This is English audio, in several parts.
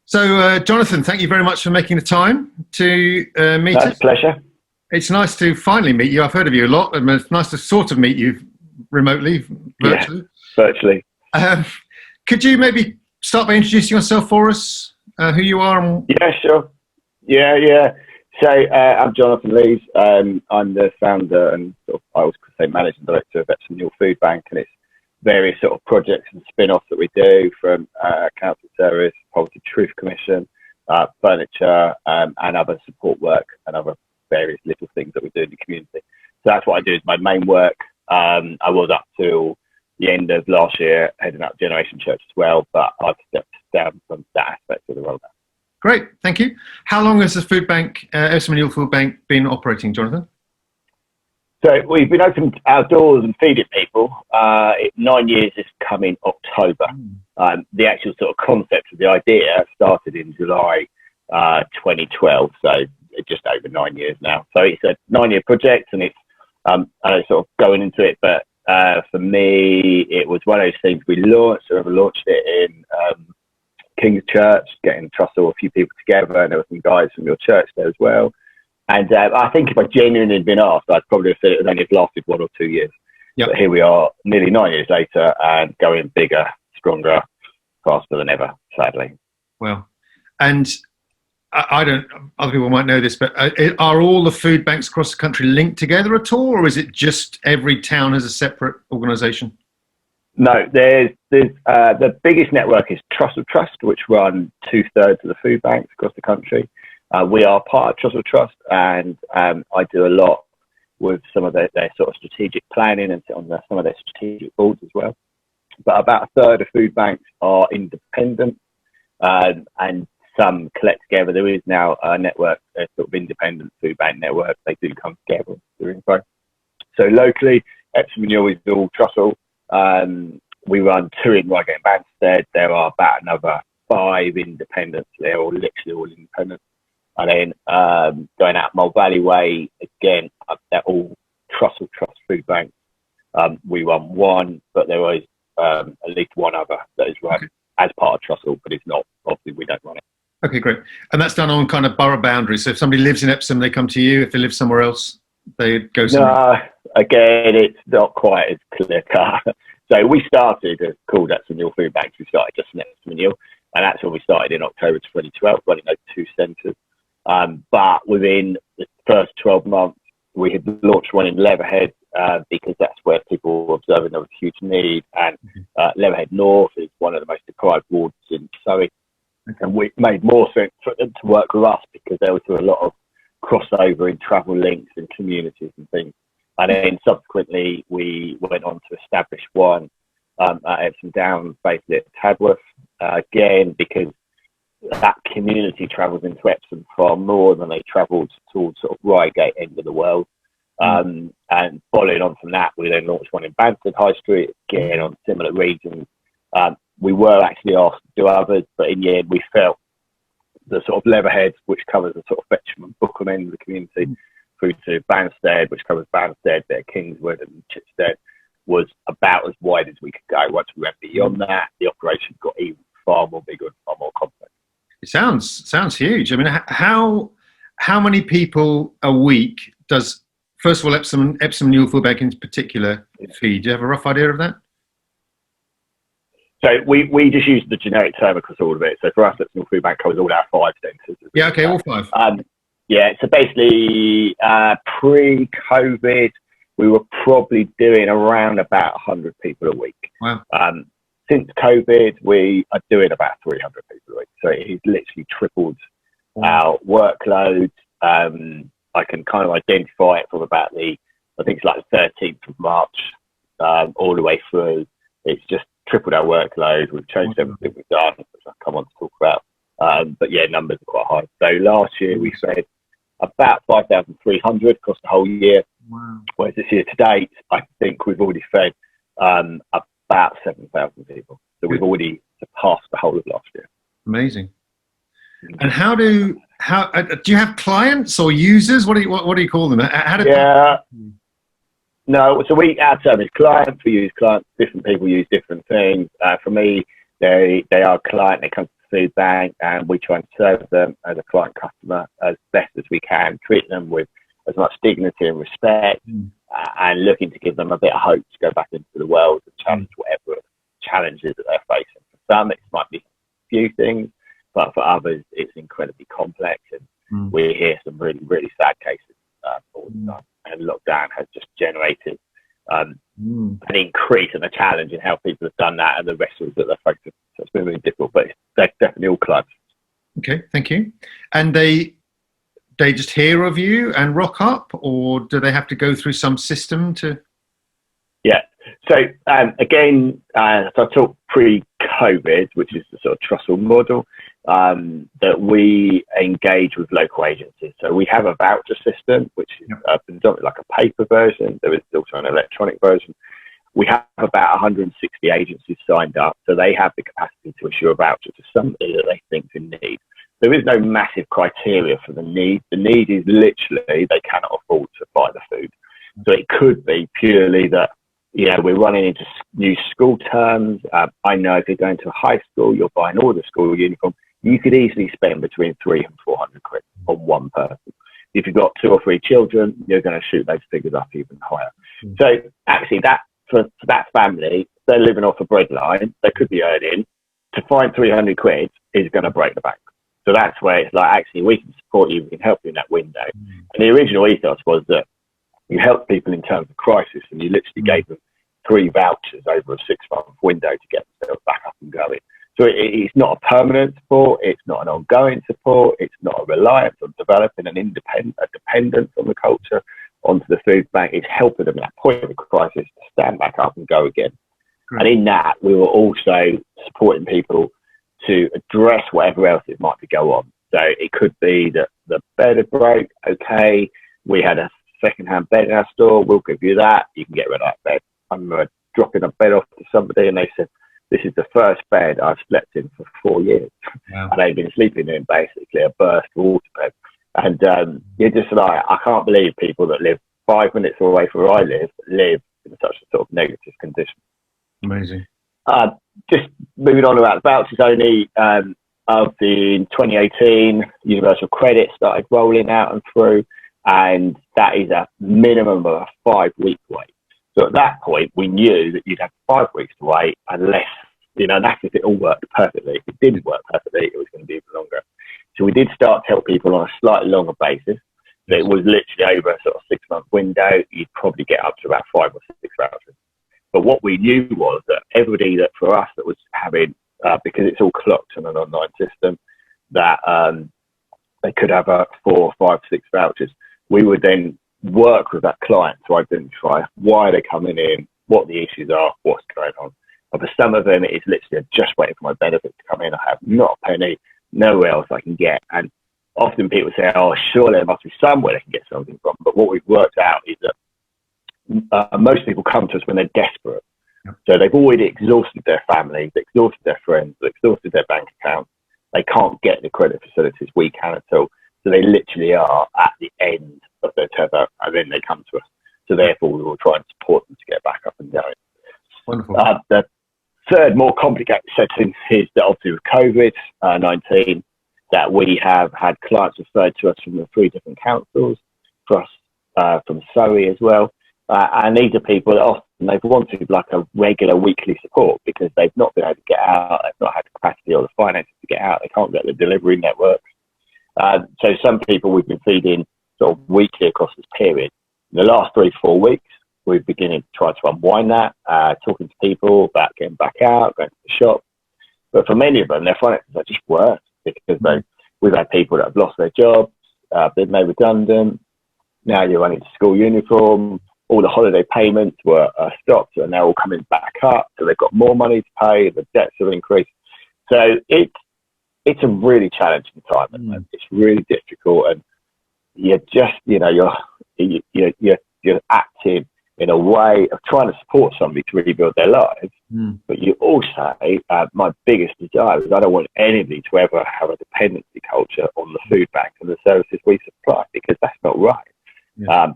So, Jonathan, thank you very much for making the time to meet us. That's a pleasure. It's nice to finally meet you. I've heard of you a lot, and it's nice to sort of meet you remotely, virtually. Yeah, virtually. Could you maybe start by introducing yourself for us, who you are? Yeah, sure. Yeah. So I'm Jonathan Lees. I'm the founder and I always say managing director of Epsom Ewell Foodbank, and it's various sort of projects and spin-offs that we do from council service, Poverty Truth Commission, furniture, and other support work and other various little things that we do in the community. So that's what I do is my main work. I was up till the end of last year heading up Generation Church as well, but I've stepped down from that aspect of the role now. Great, thank you. How long has the food bank, Epsom Ewell Foodbank, been operating, Jonathan? So we've been open outdoors and feeding people. 9 years is coming October. The actual sort of concept of the idea started in July 2012, so just over 9 years now. So it's a 9-year project, and it's sort of going into it. But for me, it was one of those things we launched. So we launched it in King's Church, getting Trussell, a few people together, and there were some guys from your church there as well. And I think if I genuinely had been asked, I'd probably have said it would only have lasted 1 or 2 years. Yep. But here we are, nearly 9 years later, and going bigger, stronger, faster than ever, sadly. Well, and I don't, other people might know this, but are all the food banks across the country linked together at all, or is it just every town has a separate organisation? No, there's the biggest network is Trussell Trust, which run 2/3 of the food banks across the country. We are part of Trussell Trust, and I do a lot with some of their sort of strategic planning and on some of their strategic boards as well. But about 1/3 of food banks are independent, and some collect together. There is now a network, a sort of independent food bank network. They do come together through info. So locally, Epsom Ewell is all Trussell. We run 2 in Reigate and Banstead. There are about another 5 independents. They're all literally all independent. And then going out Mole Valley Way, again, they're all Trussell Trust food banks. We run 1, but there is at least 1 other that is run as part of Trussell, but it's not. Obviously, we don't run it. Okay, great. And that's done on kind of borough boundaries. So if somebody lives in Epsom, they come to you. If they live somewhere else, they go somewhere else. No, again, it's not quite as clear cut. So we started, called Epsom Ewell Foodbank. We started just in Epsom Ewell, and that's when we started in October 2012, running those 2 centres. But within the first 12 months, we had launched one in Leatherhead because that's where people were observing there was a huge need. And Leatherhead North is one of the most deprived wards in Surrey. And we made more sense for them to work with us because there was a lot of crossover in travel links and communities and things. And then subsequently, we went on to establish one at Epsom Downs, basically at Tadworth, again, because that community travels into Epsom far more than they travelled towards sort of Reigate end of the world. And following on from that, we then launched one in Banstead High Street, again on similar regions. We were actually asked to do others, but in the end, we felt the sort of Leatherhead, which covers the sort of Fetcham and Bookham end of the community, through to Banstead, which covers Banstead, there Kingswood and Chipstead, was about as wide as we could go. Once we went beyond that, the operation got even far more bigger and far more complex. It sounds huge. I mean, how many people a week does, first of all, Epsom Ewell Foodbank in particular feed? Do you have a rough idea of that? So we just use the generic term across all of it. So for us, Epsom Ewell Foodbank covers all our 5 centres. Yeah, okay, all 5. Yeah, so basically pre-COVID, we were probably doing around about 100 people a week. Wow. Since COVID, we are doing about 300 people a week. So it's literally tripled our workload. I can kind of identify it from about I think it's like the 13th of March all the way through. It's just tripled our workload. We've changed everything we've done, which I'll come on to talk about. But yeah, numbers are quite high. So last year we fed about 5,300 across the whole year. Wow. Whereas this year to date, I think we've already fed about 7,000 people. So we've already surpassed the whole of last year. Amazing. And how do you have clients or users? What do you call them? No, so our term is client. We use clients. Different people use different things. For me, they are a client. They come to food bank, and we try and serve them as a client customer as best as we can, treat them with as much dignity and respect, and looking to give them a bit of hope to go back into the world and challenge whatever challenges that they're facing. For some, it might be a few things, but for others, it's incredibly complex, and we hear some really, really sad cases all the time. And lockdown has just generated an increase and a challenge in how people have done that and the wrestles that they're facing. So it's been really difficult, but they're definitely all clubs. Okay, thank you. And they just hear of you and rock up, or do they have to go through some system to? Yeah. So again, so I talked pre-COVID, which is the sort of Trussell model, that we engage with local agencies. So we have a voucher system, which is predominantly like a paper version. There is also an electronic version. We have about 160 agencies signed up, so they have the capacity to issue a voucher to somebody that they think in need. There is no massive criteria for the need. The need is literally they cannot afford to buy the food. So it could be purely that, we're running into new school terms. I know if you're going to a high school, you're buying all the school uniform. You could easily spend between 300 and 400 quid on one person. If you've got 2 or 3 children, you're going to shoot those figures up even higher. So actually, that for that family, they're living off a bread line. They could be earning, to find 300 quid is going to break the bank. So that's where it's like, actually, we can support you. We can help you in that window. And the original ethos was that you help people in terms of crisis, and you literally gave them 3 vouchers over a 6-month window to get themselves back up and going. So it's not a permanent support. It's not an ongoing support. It's not a reliance on developing a dependence on the culture onto the food bank. It's helping them at that point of crisis to stand back up and go again. Great. And in that, we were also supporting people to address whatever else it might be go on. So it could be that the bed had broke. Okay, we had a second-hand bed in our store. We'll give you that. You can get rid of that bed. I remember dropping a bed off to somebody, and they said, "This is the first bed I've slept in for 4 years." Wow. And they've been sleeping in basically a burst water bed. And you're just like, I can't believe people that live 5 minutes away from where I live in such a sort of negative condition. Amazing. Just moving on about vouchers only, in 2018, Universal Credit started rolling out and through, and that is a minimum of a 5-week wait. So at that point, we knew that you'd have 5 weeks to wait unless, that's if it all worked perfectly. If it didn't work perfectly, it was going to be even longer. So we did start to help people on a slightly longer basis. So it was literally over a sort of 6-month window. You'd probably get up to about 5 or 6 vouchers. But what we knew was that everybody that for us that was having, because it's all clocked on an online system, that they could have 4, 5, 6 vouchers. We would then work with that client to identify why they're coming in, what the issues are, what's going on. But for some of them, it's literally just waiting for my benefit to come in. I have not a penny, nowhere else I can get. And often people say, oh, surely there must be somewhere they can get something from. But what we've worked out is that most people come to us when they're desperate. So they've already exhausted their families, exhausted their friends, exhausted their bank accounts. They can't get the credit facilities we can at all. So they literally are at the end of their tether, and then they come to us. So therefore, we will try and support them to get back up and going. Wonderful. The third, more complicated setting is that obviously with COVID-19, that we have had clients referred to us from the 3 different councils, plus from Surrey as well. And these are people that often they've wanted like a regular weekly support because they've not been able to get out, they've not had the capacity or the finances to get out, they can't get the delivery networks. So some people we've been feeding sort of weekly across this period. In the last 3-4 weeks, we're beginning to try to unwind that, talking to people about getting back out, going to the shop. But for many of them, their finances are just worse because we've had people that have lost their jobs, been made redundant. Now you're running to school uniform. All the holiday payments were stopped and they're all coming back up. So they've got more money to pay. The debts have increased. So it's a really challenging time. And it's really difficult. And you're just, you're acting in a way of trying to support somebody to rebuild their lives. But you also, my biggest desire is I don't want anybody to ever have a dependency culture on the food bank and the services we supply, because that's not right.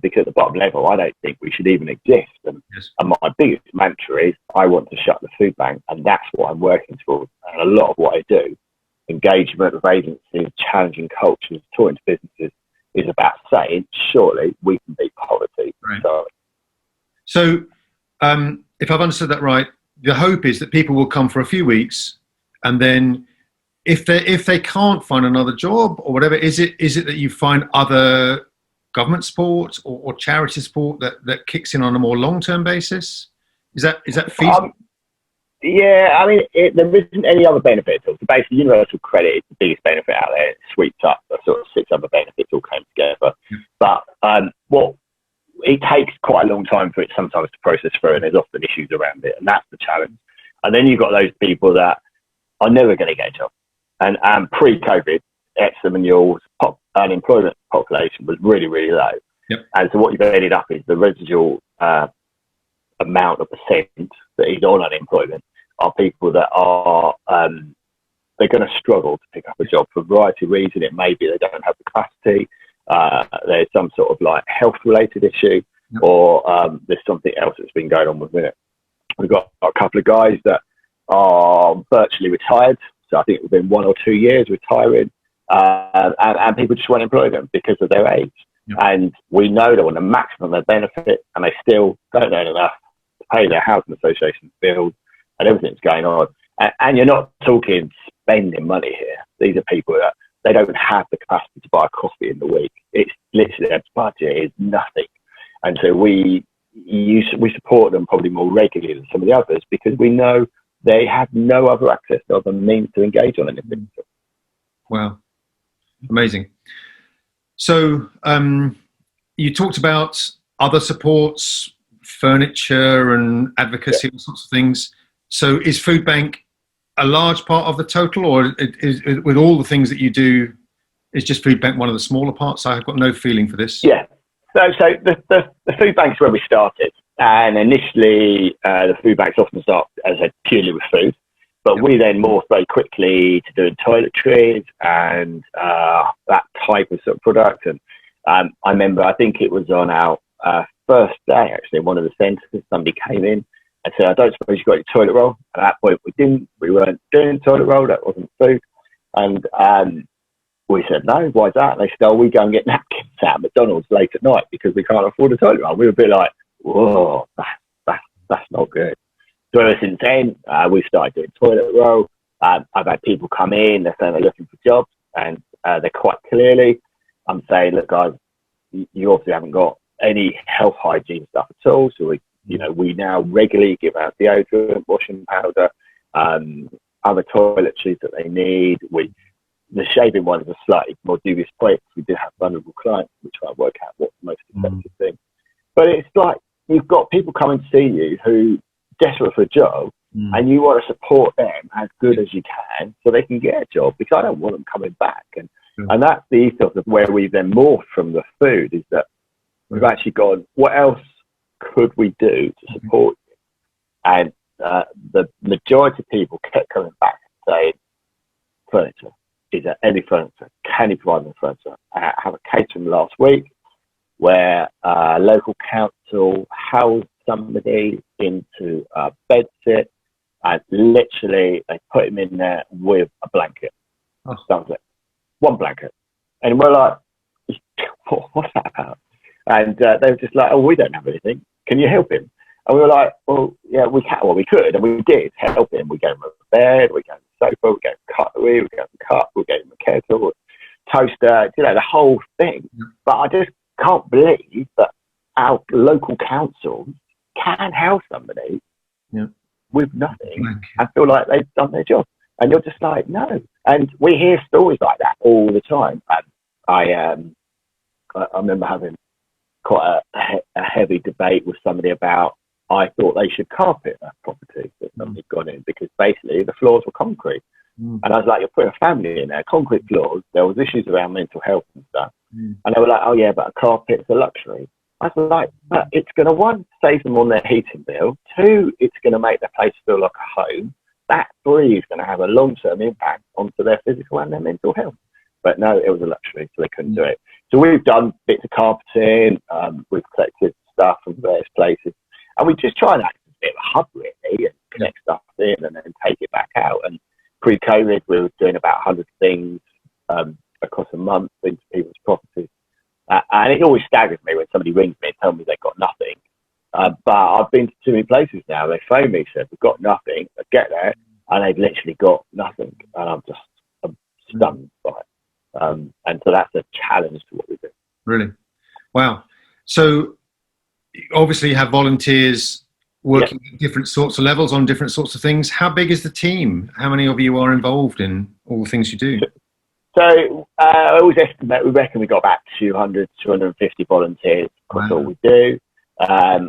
Because at the bottom level, I don't think we should even exist. And my biggest mantra is I want to shut the food bank, and that's what I'm working towards. And a lot of what I do engagement with agencies, challenging cultures, talking to businesses, is about saying, surely we can beat poverty. Right. So if I've understood that right, the hope is that people will come for a few weeks, and then if they can't find another job or whatever, is it that you find other government support or charity support that kicks in on a more long-term basis? Is that feasible? Yeah, I mean, there isn't any other benefit. So basically, universal credit is the biggest benefit out there. It sweeps up sort of 6 other benefits all came together. But what it takes quite a long time for it sometimes to process through, and there's often issues around it, and that's the challenge. And then you've got those people that are never going to get a job. And pre-COVID, Epsom Ewell's unemployment population was really, really low. Yep. And so what you've ended up is the residual amount of percent that is on unemployment are people that are they're going to struggle to pick up a job for a variety of reasons. It may be they don't have the capacity, there's some sort of like health related issue, or there's something else that's been going on within it. We've got a couple of guys that are virtually retired, so I think within 1 or 2 years retiring, and people just won't employ them because of their age. And we know they want the maximum of their benefit, and they still don't earn enough to pay their housing association bills and everything that's going on. And you're not talking spending money here. These are people that they don't have the capacity to buy a coffee in the week. It's literally their budget is nothing. And so we support them probably more regularly than some of the others because we know they have no other access to other means to engage on anything. Wow. Amazing. So you talked about other supports, furniture and advocacy, all sorts of things. So is Foodbank a large part of the total, or is with all the things that you do, is just Foodbank one of the smaller parts? I've got no feeling for this. Yeah. So the food bank's where we started, and initially the food banks often start as a purely with food, but we then morphed very quickly to doing toiletries and that type of sort of product. And I remember, I think it was on our first day actually, in one of the centres, somebody came in and said, "I don't suppose you got your toilet roll?" At that point, we didn't. We weren't doing toilet roll. That wasn't food, and we said, "No, why is that?" And they said, "Oh, we go and get napkins at McDonald's late at night because we can't afford a toilet roll." We were a bit like, "Whoa, that's not good." So ever since then, we've started doing toilet roll. I've had people come in, they're saying they're looking for jobs, and they're quite clearly, I'm saying, "Look, guys, you obviously haven't got any health hygiene stuff at all." So we now regularly give out deodorant, washing powder, other toiletries that they need. The shaving one is a slightly more dubious point. We do have vulnerable clients, which try to work out what's the most expensive thing. But it's like you've got people coming to see you who are desperate for a job, and you want to support them as good as you can so they can get a job, because I don't want them coming back. And that's the ethos of where we then morphed from the food, is that we've actually gone, what else could we do to support you? And the majority of people kept coming back and saying, furniture. Is there any furniture? Can you provide them furniture? I have a catering last week where a local council housed somebody into a bed sit, and literally they put him in there with a blanket. That was it. One blanket. And we're like, what's that about? And they were just like, "Oh, we don't have anything. Can you help him?" And we were like, "Well, yeah, we can." Well, we could, and we did help him. We gave him a bed, we gave him a sofa, we gave him cutlery, we gave him a cup, we gave him a kettle, a toaster, the whole thing. But I just can't believe that our local councils can house somebody with nothing and feel like they've done their job. And you're just like, no. And we hear stories like that all the time. And I remember having quite a heavy debate with somebody about, I thought they should carpet a property that somebody'd gone in, because basically the floors were concrete. And I was like, you're putting a family in there, concrete floors. There was issues around mental health and stuff. And they were like, "Oh yeah, but a carpet's a luxury." I was like, but it's going to, 1, save them on their heating bill. 2, it's going to make their place feel like a home. That 3 is going to have a long-term impact onto their physical and their mental health. But no, it was a luxury, so they couldn't do it. So we've done bits of carpeting, we've collected stuff from various places, and we just try and act as a bit of a hub really, and connect stuff in and then take it back out. And pre-COVID, we were doing about 100 things across a month into people's properties. And it always staggers me when somebody rings me and tells me they've got nothing. But I've been to too many places now. They phone me, said, we've got nothing. I get there, and they've literally got nothing. And I'm stunned by it. And so that's a challenge to what we do. Really? Wow. So obviously you have volunteers working at different sorts of levels on different sorts of things. How big is the team? How many of you are involved in all the things you do? So I always estimate, we reckon we got about 200, 250 volunteers across all we do.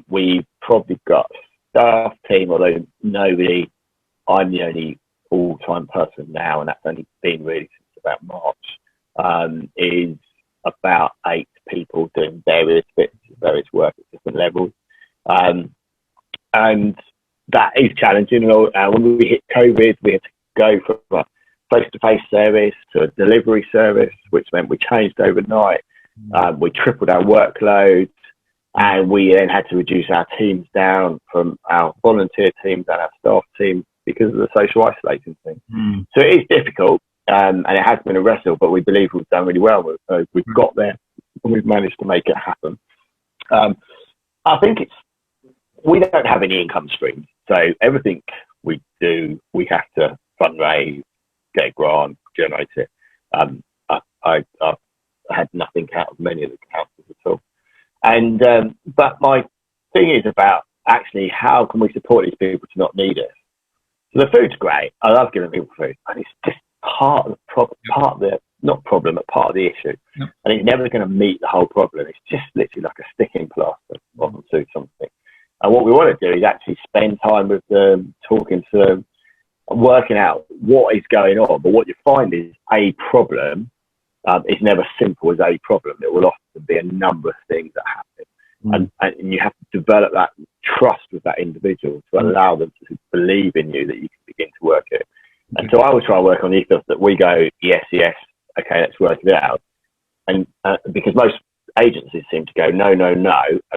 We've probably got a staff team, although I'm the only full-time person now, and that's only been really since about March, is about 8 people doing various bits, various work at different levels. And that is challenging. When we hit COVID, we had to go from a face-to-face service to a delivery service, which meant we changed overnight. We tripled our workload, and we then had to reduce our teams down from our volunteer teams and our staff team because of the social isolating thing. So it is difficult, and it has been a wrestle, but we believe we've done really well. So we've got there, and we've managed to make it happen. I think we don't have any income streams, so everything we do, we have to fundraise, get a grant, generate it. I had nothing out of many of the councils at all. And but my thing is about actually how can we support these people to not need it. So the food's great. I love giving people food, and it's just part of the problem, part of the not problem, but part of the issue. And it's never going to meet the whole problem. It's just literally like a sticking plaster onto something. And what we want to do is actually spend time with them, talking to them, working out what is going on. But what you find is a problem is never simple as a problem. It will often be a number of things that happen. And you have to develop that trust with that individual to allow them to believe in you that you can begin to work it. And so I always try to work on the ethos that we go, yes, okay, let's work it out. And because most agencies seem to go, no,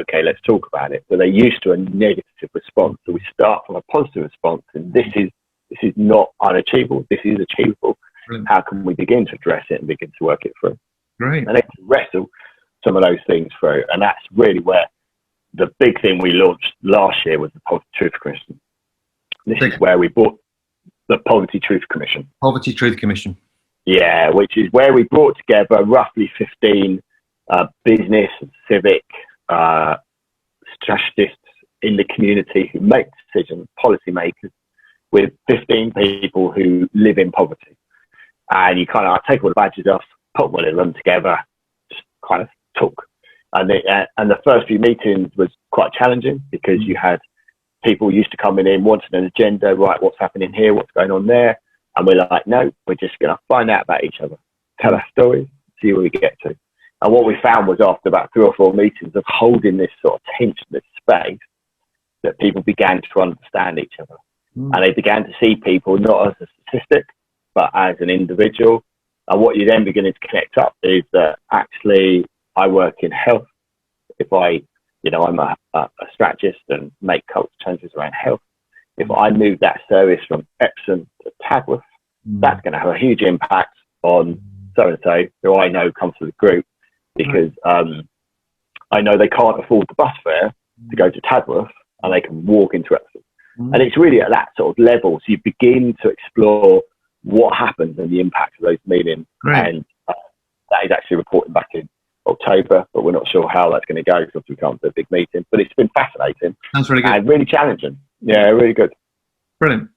okay, let's talk about it. But they're used to a negative response. So we start from a positive response, and this is not unachievable. This is achievable. Brilliant. How can we begin to address it and begin to work it through? Great. And then to wrestle some of those things through. And that's really where the big thing we launched last year was the Poverty Truth Commission. This is where we brought the Poverty Truth Commission. Poverty Truth Commission. Yeah, which is where we brought together roughly 15 business and civic strategists in the community who make decisions, policymakers, with 15 people who live in poverty. And you kind of take all the badges off, put one of them together, just kind of talk. And the first few meetings was quite challenging because you had people used to coming in, wanting an agenda, right, what's happening here, what's going on there. And we're like, no, we're just going to find out about each other, tell our stories, see where we get to. And what we found was after about 3 or 4 meetings of holding this sort of tension, this space, that people began to understand each other. And they began to see people not as a statistic, but as an individual. And what you're then beginning to connect up is that actually I work in health. If I'm a strategist and make culture changes around health. If I move that service from Epsom to Tadworth, that's going to have a huge impact on so-and-so who I know comes to the group because I know they can't afford the bus fare to go to Tadworth and they can walk into Epsom. And it's really at that sort of level. So you begin to explore what happens and the impact of those meetings. Right. And that is actually reported back in October, but we're not sure how that's going to go because we can't do a big meeting. But it's been fascinating. Sounds really good. And really challenging. Yeah, really good. Brilliant.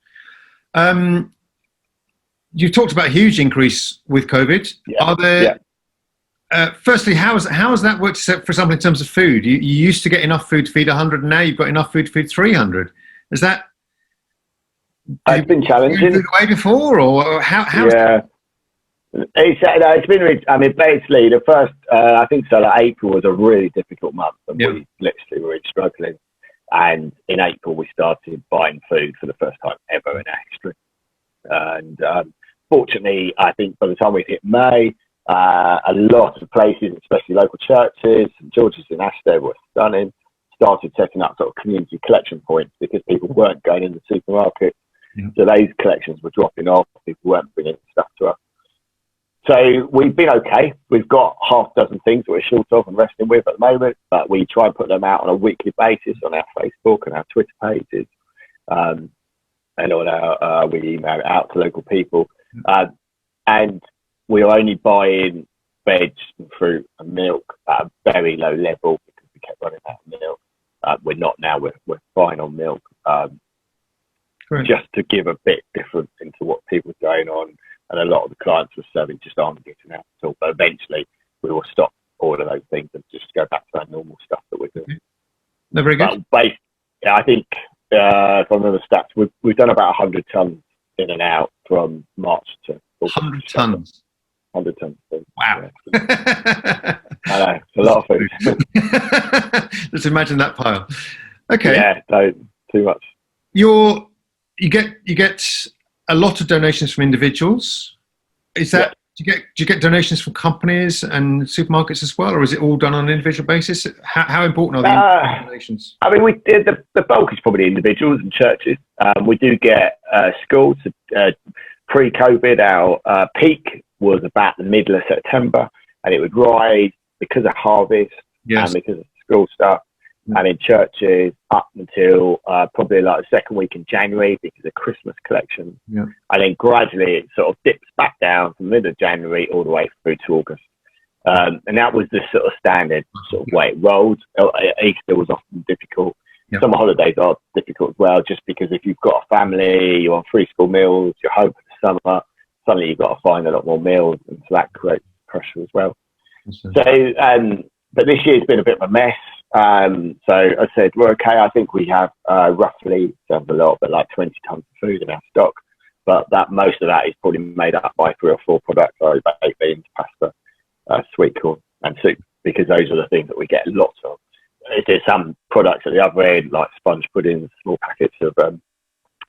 You've talked about a huge increase with COVID. Yeah. Are there... firstly, how has that worked, for example, in terms of food? You used to get enough food to feed 100, and now you've got enough food to feed 300. Is that... It's been challenging. Food away before, or how? Yeah. It's been really, I mean, basically the first, I think so, like April was a really difficult month, and we literally were really struggling. And in April, we started buying food for the first time ever in our history. And fortunately, I think by the time we hit May, a lot of places, especially local churches, St George's in Ashtead were stunning, started setting up sort of community collection points because people weren't going in the supermarket. Yeah. So those collections were dropping off. People weren't bringing stuff to us. So we've been okay. We've got half a dozen things that we're short of and wrestling with at the moment, but we try and put them out on a weekly basis on our Facebook and our Twitter pages. And on our, we email it out to local people. And we're only buying veg and fruit and milk at a very low level because we kept running out of milk. We're not now, we're fine on milk. Just to give a bit different into what people's going on. And a lot of the clients we're serving just aren't getting out at all. But eventually we will stop all of those things and just go back to our normal stuff that we're doing. No, very good. But I think, if I remember the stats, we've done about 100 tons in and out from March to August. 100 tons. 100 tons. Wow. Yeah. I know, it's a lot of food. Just imagine that pile. Okay. Yeah, no, too much. You get a lot of donations from individuals. Is that do you get donations from companies and supermarkets as well, or is it all done on an individual basis? How important are the donations? I mean, we did the bulk is probably individuals and churches. We do get schools. Pre-COVID, our peak was about the middle of September, and it would rise because of harvest and because of school stuff. And in churches up until probably like the second week in January because of Christmas collections. Yeah. And then gradually it sort of dips back down from the middle of January all the way through to August. And that was the sort of standard sort of way it rolled. Easter was often difficult. Yeah. Summer holidays are difficult as well, just because if you've got a family, you're on free school meals, you're home for the summer, suddenly you've got to find a lot more meals, and so that creates pressure as well. So, but this year's been a bit of a mess. So I said, we're okay. I think we have roughly, sounds a lot, but like 20 tons of food in our stock. But that most of that is probably made up by 3 or 4 products, like baked beans, pasta, sweet corn, and soup, because those are the things that we get lots of. There's some products at the other end, like sponge puddings, small packets of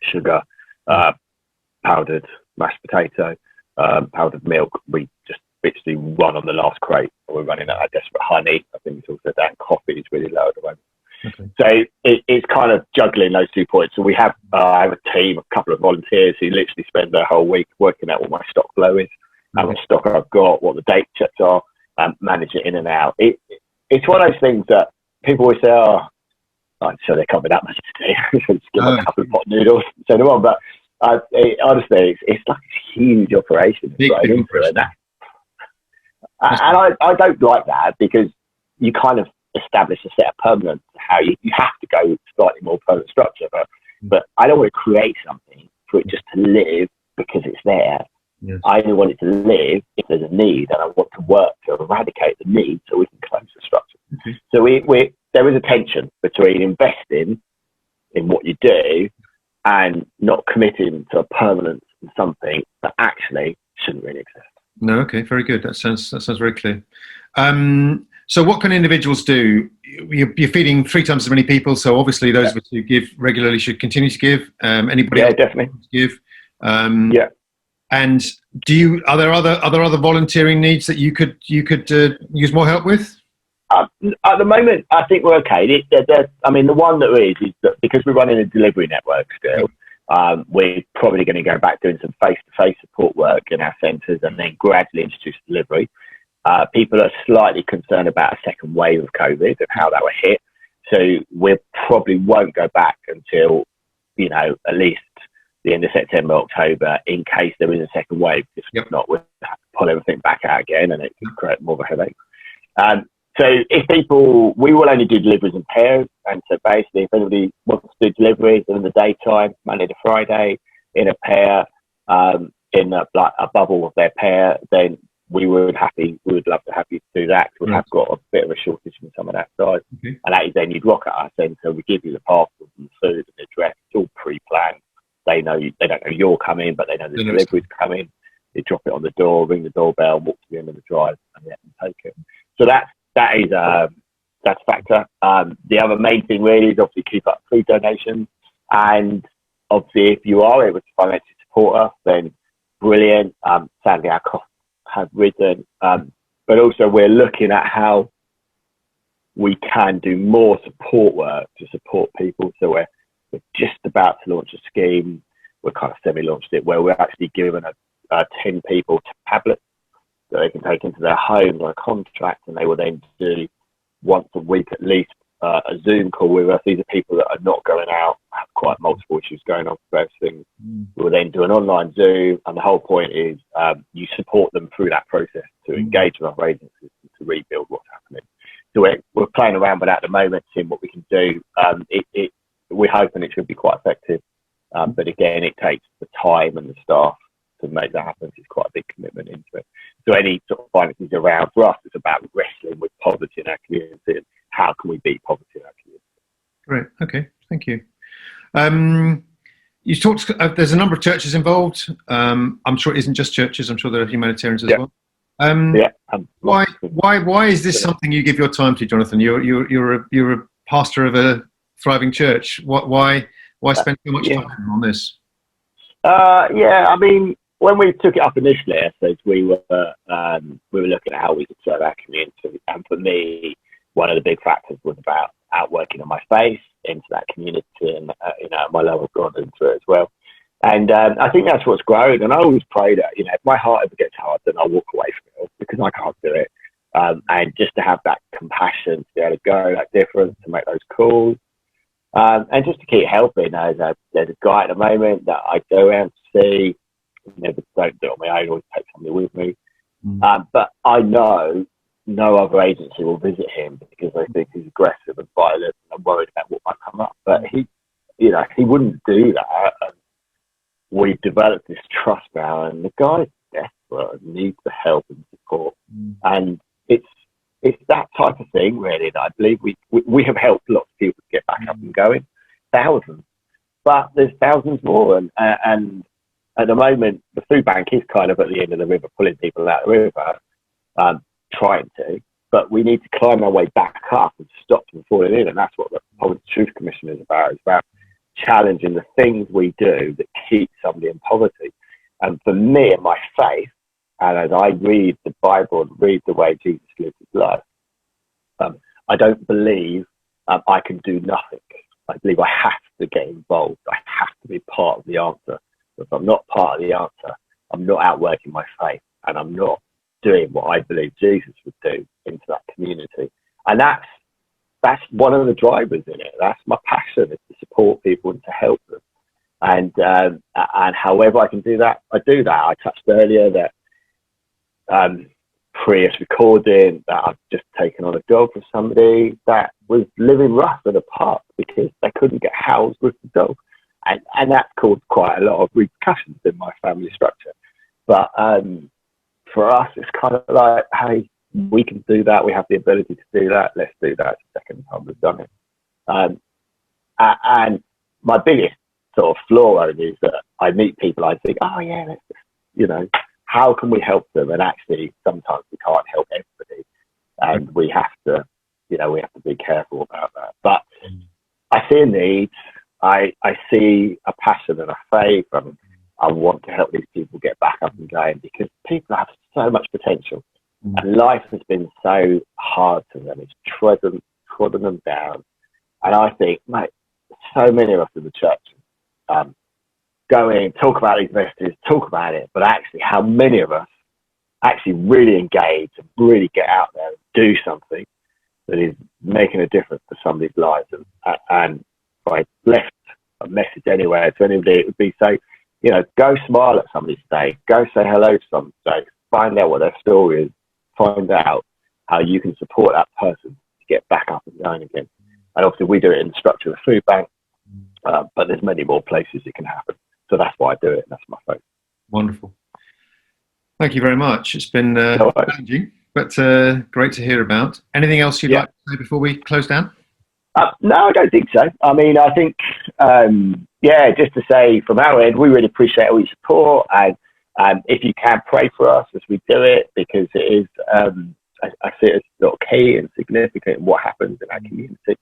sugar, powdered mashed potato, powdered milk. We just literally run on the last crate. We're running out of desperate honey. I think it's also that coffee is really low at the moment. Okay. So it's kind of juggling those 2 points. So we have I have a team, a couple of volunteers who literally spend their whole week working out what my stock flow is, how much stock I've got, what the date checks are, manage it in and out. It's one of those things that people always say, oh, I'm sure there can't be that much to do. Just give them a couple of pot noodles and send them on. But honestly, it's like a huge operation. Big operation. And I don't like that, because you kind of establish a set of permanent, how you have to go slightly more permanent structure. But I don't want to create something for it just to live because it's there. Yes. I only want it to live if there's a need, and I want to work to eradicate the need so we can close the structure. Mm-hmm. So there is a tension between investing in what you do and not committing to a permanence in something that actually shouldn't really exist. No, okay, very good. That sounds very clear. So what can individuals do? You're feeding 3 times as many people, so obviously those of us who give regularly should continue to give. Anybody else definitely give? And are there other volunteering needs that you could use more help with? At the moment, I think we're okay. I mean, the one that is that because we're running a delivery network still, we're probably going to go back doing some face-to-face support work in our centres and then gradually introduce delivery. People are slightly concerned about a second wave of COVID and how that will hit. So we probably won't go back until, at least the end of September, October, in case there is a second wave. If not, we'll have to pull everything back out again, and it could create more of a headache. So if we will only do deliveries in pairs. And so basically, if anybody wants to do deliveries in the daytime, Monday to Friday, in a pair, in a bubble of their pair, then we would love to have you do that. We have got a bit of a shortage in some of that size. Okay. And that is then you'd rock at our centre. We give you the parcels and the food and the address. It's all pre-planned. They don't know you're coming, but they know the delivery's coming. You drop it on the door, ring the doorbell, walk to the end of the drive, and take it. So that's a factor. The other main thing really is obviously keep up food donations, and obviously if you are able to financially support us, then brilliant. Sadly, our costs have risen, but also we're looking at how we can do more support work to support people. So we're just about to launch a scheme we're kind of semi-launched it, where we're actually giving 10 people tablets that they can take into their home on a contract, and they will then do once a week at least a Zoom call with us. These are people that are not going out, have quite multiple issues going on for various things. We will then do an online Zoom, and the whole point is you support them through that process to engage with our agencies to rebuild what's happening. So we're playing around with that at the moment, seeing what we can do. We're hoping it should be quite effective, but again, it takes the time and the staff to make that happen. It's quite a big commitment into it. So any sort of finances around, for us, it's about wrestling with poverty in our community and how can we beat poverty in our community. Great. Okay. Thank you. You talked. There's a number of churches involved. I'm sure it isn't just churches. I'm sure there are humanitarians as well. Why is this something you give your time to, Jonathan? You're a pastor of a thriving church. Why spend so much time on this? I mean, when we took it up initially, I suppose we were looking at how we could serve our community, and for me, one of the big factors was about outworking on my faith into that community, and my love of God into it as well. And I think that's what's grown. And I always pray that if my heart ever gets hard, then I'll walk away from it because I can't do it. And just to have that compassion to be able to go that difference, to make those calls, and just to keep helping. There's a guy at the moment that I go around to see. Never don't do it on my own. Always take somebody with me. But I know no other agency will visit him because they think he's aggressive and violent, and I'm worried about what might come up. But he wouldn't do that. And we've developed this trust now, and the guy's desperate and needs the help and support. And it's that type of thing, really, that I believe we have helped lots of people to get back up and going, thousands. But there's thousands more, and at the moment, the food bank is kind of at the end of the river, pulling people out of the river, trying to, but we need to climb our way back up and stop them falling in, and that's what the Poverty Truth Commission is about. It's about challenging the things we do that keep somebody in poverty. And for me and my faith, and as I read the Bible and read the way Jesus lived his life, I don't believe I can do nothing. I believe I have to get involved. I have to be part of the answer. If I'm not part of the answer, I'm not outworking my faith, and I'm not doing what I believe Jesus would do into that community. And that's one of the drivers in it. That's my passion, is to support people and to help them. And however I can do that, I do that. I touched earlier that previous recording that I've just taken on a dog for somebody that was living rough in a park because they couldn't get housed with the dog. And that caused quite a lot of repercussions in my family structure. But for us, it's kind of like, hey, we can do that. We have the ability to do that. Let's do that. It's the second time we've done it. And my biggest sort of flaw only is that I meet people, I think, oh yeah, let's just, how can we help them? And actually, sometimes we can't help everybody, and we have to be careful about that. But I see a need. I see a passion and a faith, and I want to help these people get back up and going, because people have so much potential, and life has been so hard to them. It's trodden them down. And I think, mate, so many of us in the church go in, talk about these messages, talk about it, but actually how many of us actually really engage and really get out there and do something that is making a difference to somebody's lives. And if I left a message anywhere to anybody, it would be say, go smile at somebody today, go say hello to somebody today, find out what their story is, find out how you can support that person to get back up and going again. And obviously we do it in the structure of the food bank, but there's many more places it can happen. So that's why I do it. That's my focus. Wonderful. Thank you very much. It's been challenging, but great to hear about. Anything else you'd like to say before we close down? No, I don't think so. I mean, I think, just to say from our end, we really appreciate all your support. And if you can, pray for us as we do it, because it is, I see it as sort of key and significant in what happens in our community.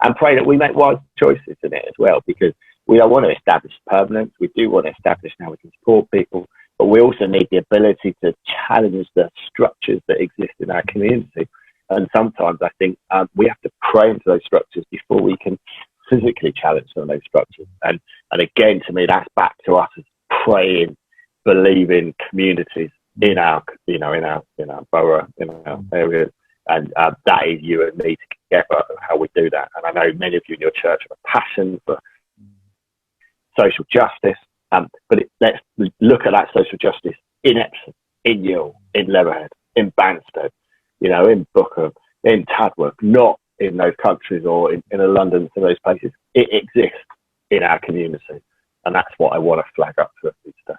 And pray that we make wise choices in it as well, because we don't want to establish permanence. We do want to establish how we can support people, but we also need the ability to challenge the structures that exist in our community. And sometimes I think we have to pray into those structures before we can physically challenged some of those structures. And again, to me, that's back to us as praying, believing communities in our, in our borough, in our areas. And that is you and me together, how we do that. And I know many of you in your church have a passion for social justice. But let's look at that social justice in Epsom, in Ewell, in Leatherhead, in Banstead, in Bookham, in Tadworth, not in those countries or in London, to those places. It exists in our community. And that's what I want to flag up to everybody today.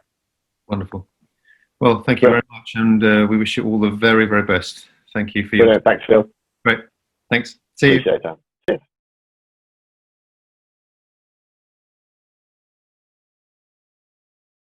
Wonderful. Well, thank you very much. And we wish you all the very, very best. Thank you for your... Thanks, Phil. Great. Thanks. See you. Appreciate that.